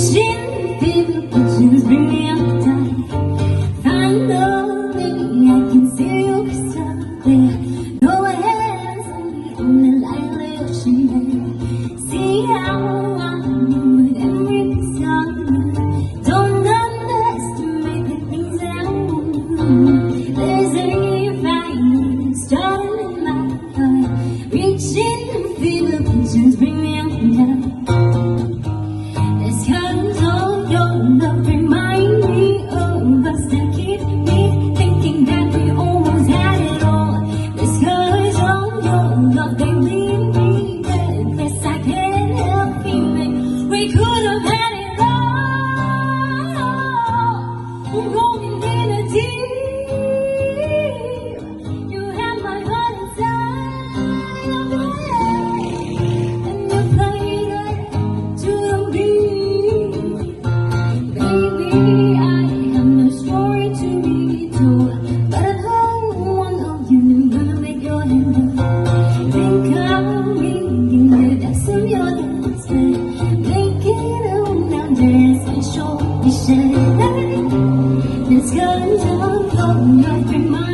Reaching, feel pictures bring me up tight. Finally, I can see you crystal clear. No hands on the lively ocean air. See how I'm with every piece of you. Don't underestimate the things that I won't do. There's a fire starting in my heart. Reaching, feel the pictures bring me up tight. It's 'cause all your love remind me of us that keep me thinking that we almost had it all. It's 'cause all your love, they leave me breathless. I can't help feeling we could have had it all. I'm rolling in a deep. You have my heart inside of your head, and you played it to the beat. Baby, I have no story to be told, but I know one of you gonna make your hand up. Think of me, that's in your dance bed. Make it on now, dance and show me shine. It's 'cause of your love remind